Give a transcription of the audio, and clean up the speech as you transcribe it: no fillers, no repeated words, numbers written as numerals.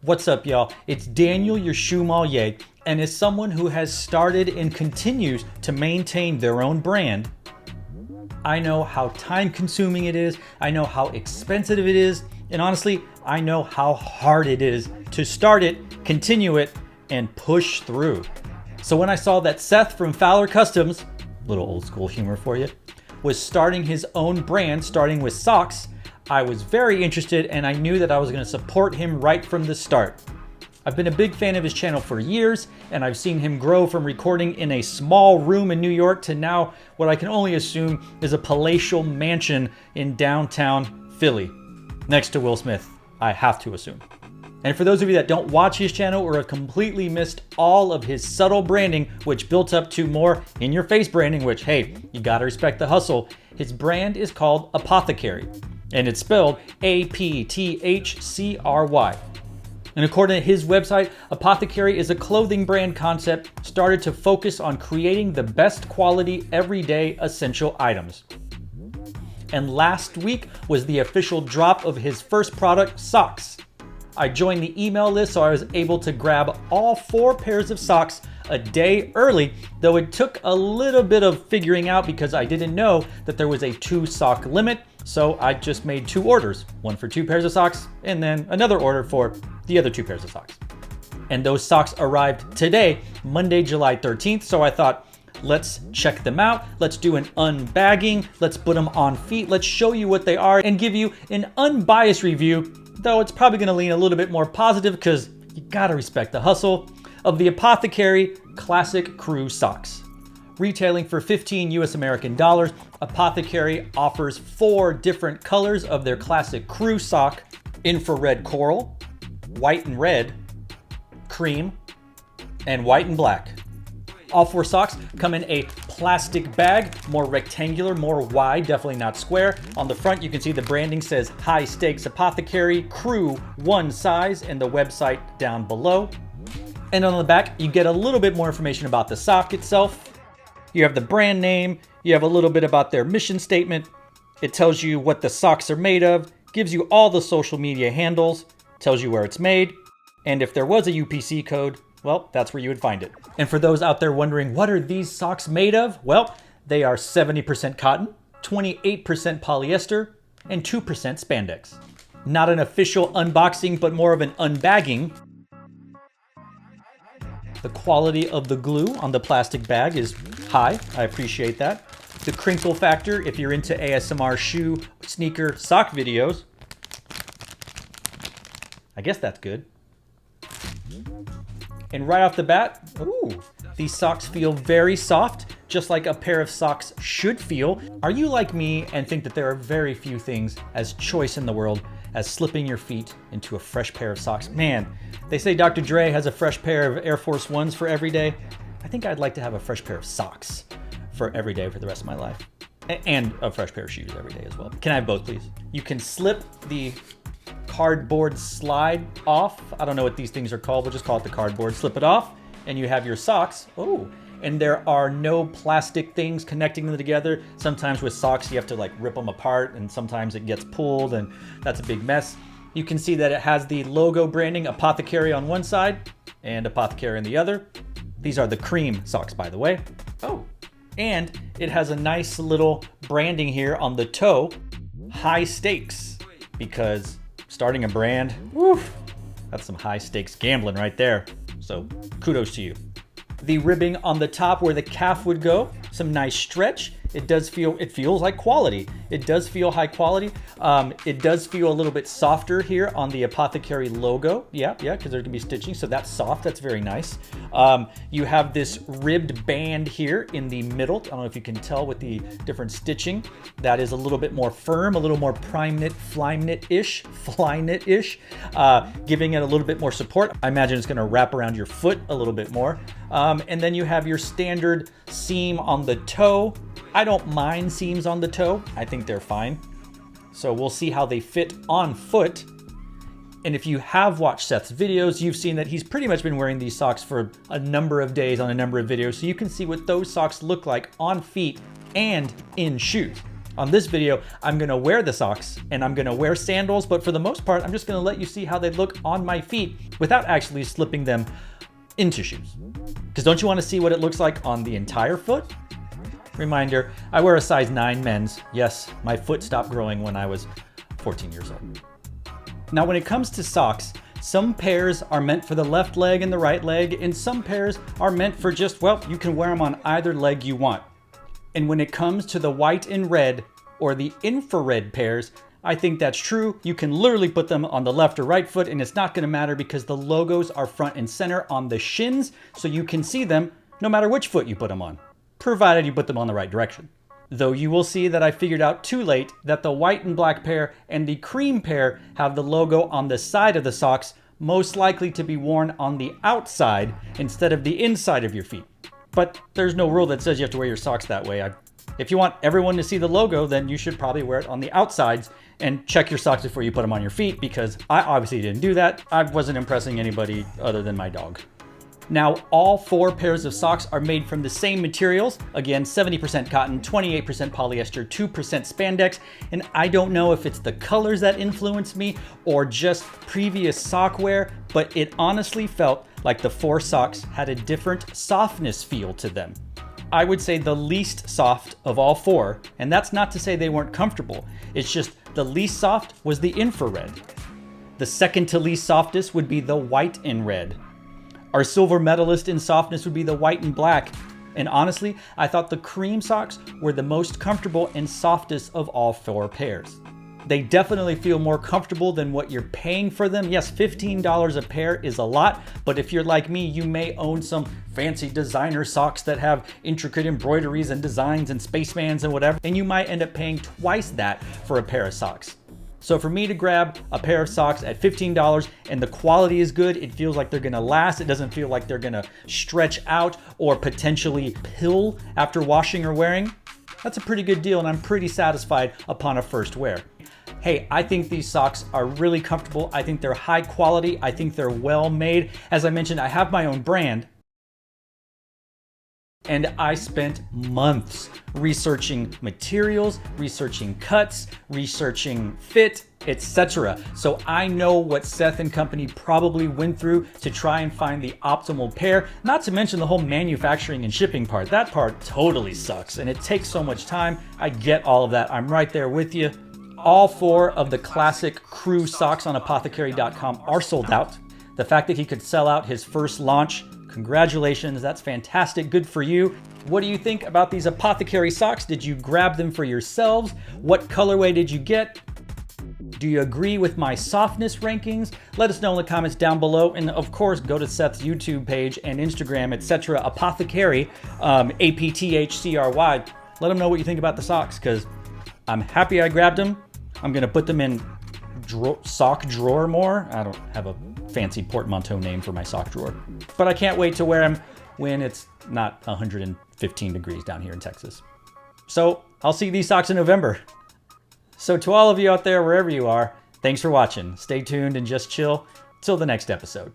What's up, y'all? It's Daniel, your Shoemmelier, and as someone who has started and continues to maintain their own brand, I know how time-consuming it is, I know how expensive it is, and honestly, I know how hard it is to start it, continue it, and push through. So when I saw that Seth from Fowler Customs, little old school humor for you, was starting his own brand, starting with socks, I was very interested and I knew that I was going to support him right from the start. I've been a big fan of his channel for years, and I've seen him grow from recording in a small room in New York to now what I can only assume is a palatial mansion in downtown Philly, next to Will Smith, I have to assume. And for those of you that don't watch his channel or have completely missed all of his subtle branding, which built up to more in-your-face branding, which, hey, you gotta respect the hustle, his brand is called Apothecary, and it's spelled APTHCRY. And according to his website, Apothecary is a clothing brand concept started to focus on creating the best quality everyday essential items. And last week was the official drop of his first product, socks. I joined the email list, so I was able to grab all 4 pairs of socks a day early, though it took a little bit of figuring out because I didn't know that there was a 2 sock limit. So I just made 2 orders, one for 2 pairs of socks, and then another order for the other 2 pairs of socks. And those socks arrived today, Monday, July 13th. So I thought, let's check them out. Let's do an unbagging. Let's put them on feet. Let's show you what they are and give you an unbiased review, though it's probably gonna lean a little bit more positive because you gotta respect the hustle, of the APTHCRY Classic Crew Socks. Retailing for $15 US American dollars, Apothecary offers 4 different colors of their classic crew sock: infrared coral, white and red, cream, and white and black. All 4 socks come in a plastic bag, more rectangular, more wide, definitely not square. On the front, you can see the branding says High Stakes Apothecary, Crew 1 size, and the website down below. And on the back, you get a little bit more information about the sock itself. You have the brand name, you have a little bit about their mission statement. It tells you what the socks are made of, gives you all the social media handles, tells you where it's made, and if there was a UPC code, well, that's where you would find it. And for those out there wondering, what are these socks made of? Well, they are 70% cotton, 28% polyester, and 2% spandex. Not an official unboxing, but more of an unbagging. The quality of the glue on the plastic bag is high. I appreciate that. The crinkle factor, if you're into ASMR shoe, sneaker, sock videos, I guess that's good. And right off the bat, ooh, these socks feel very soft, just like a pair of socks should feel. Are you like me and think that there are very few things as choice in the world as slipping your feet into a fresh pair of socks? Man, they say Dr. Dre has a fresh pair of Air Force Ones for every day. I think I'd like to have a fresh pair of socks for every day for the rest of my life. And a fresh pair of shoes every day as well. Can I have both, please? You can slip the cardboard slide off. I don't know what these things are called. We'll just call it the cardboard. Slip it off and you have your socks. Oh, and there are no plastic things connecting them together. Sometimes with socks, you have to like rip them apart, and sometimes it gets pulled, and that's a big mess. You can see that it has the logo branding, Apothecary on one side and Apothecary on the other. These are the cream socks, by the way. Oh, and it has a nice little branding here on the toe, High Stakes, because starting a brand, woo, that's some high stakes gambling right there. So kudos to you. The ribbing on the top where the calf would go, some nice stretch. It feels like quality. It does feel high quality. It does feel a little bit softer here on the Apothecary logo. Yeah, because there can be stitching, so that's soft, that's very nice. You have this ribbed band here in the middle. I don't know if you can tell with the different stitching. That is a little bit more firm, a little more prime knit, fly knit-ish, giving it a little bit more support. I imagine it's gonna wrap around your foot a little bit more. And then you have your standard seam on the toe. I don't mind seams on the toe. I think they're fine. So we'll see how they fit on foot. And if you have watched Seth's videos, you've seen that he's pretty much been wearing these socks for a number of days on a number of videos, so you can see what those socks look like on feet and in shoes. On this video, I'm gonna wear the socks and I'm gonna wear sandals, but for the most part, I'm just gonna let you see how they look on my feet without actually slipping them into shoes. Because don't you wanna see what it looks like on the entire foot? Reminder, I wear a size 9 men's. Yes, my foot stopped growing when I was 14 years old. Now, when it comes to socks, some pairs are meant for the left leg and the right leg, and some pairs are meant for just, well, you can wear them on either leg you want. And when it comes to the white and red, or the infrared pairs, I think that's true. You can literally put them on the left or right foot, and it's not gonna matter because the logos are front and center on the shins, so you can see them no matter which foot you put them on, provided you put them on the right direction. Though you will see that I figured out too late that the white and black pair and the cream pair have the logo on the side of the socks, most likely to be worn on the outside instead of the inside of your feet. But there's no rule that says you have to wear your socks that way. If you want everyone to see the logo, then you should probably wear it on the outsides and check your socks before you put them on your feet, because I obviously didn't do that. I wasn't impressing anybody other than my dog. Now, all 4 pairs of socks are made from the same materials. Again, 70% cotton, 28% polyester, 2% spandex. And I don't know if it's the colors that influenced me or just previous sock wear, but it honestly felt like the 4 socks had a different softness feel to them. I would say the least soft of all 4, and that's not to say they weren't comfortable. It's just the least soft was the infrared. The second to least softest would be the white and red. Our silver medalist in softness would be the white and black. And honestly, I thought the cream socks were the most comfortable and softest of all 4 pairs. They definitely feel more comfortable than what you're paying for them. Yes, $15 a pair is a lot, but if you're like me, you may own some fancy designer socks that have intricate embroideries and designs and spacemans and whatever, and you might end up paying twice that for a pair of socks. So for me to grab a pair of socks at $15 and the quality is good, it feels like they're gonna last, it doesn't feel like they're gonna stretch out or potentially pill after washing or wearing, that's a pretty good deal and I'm pretty satisfied upon a first wear. Hey, I think these socks are really comfortable. I think they're high quality. I think they're well made. As I mentioned, I have my own brand. And I spent months researching materials, researching cuts, researching fit, etc. So I know what Seth and company probably went through to try and find the optimal pair, not to mention the whole manufacturing and shipping part. That part totally sucks and it takes so much time. I get all of that. I'm right there with you. All 4 of the classic crew socks on apothecary.com are sold out. The fact that he could sell out his first launch, congratulations, that's fantastic, good for you. What do you think about these Apothecary socks? Did you grab them for yourselves? What colorway did you get? Do you agree with my softness rankings? Let us know in the comments down below. And of course, go to Seth's YouTube page and Instagram, etc. Apothecary, APTHCRY. Let him know what you think about the socks, because I'm happy I grabbed them. I'm gonna put them in sock drawer more. I don't have a fancy portmanteau name for my sock drawer, but I can't wait to wear them when it's not 115 degrees down here in Texas. So I'll see these socks in November. So to all of you out there, wherever you are, thanks for watching. Stay tuned and just chill till the next episode.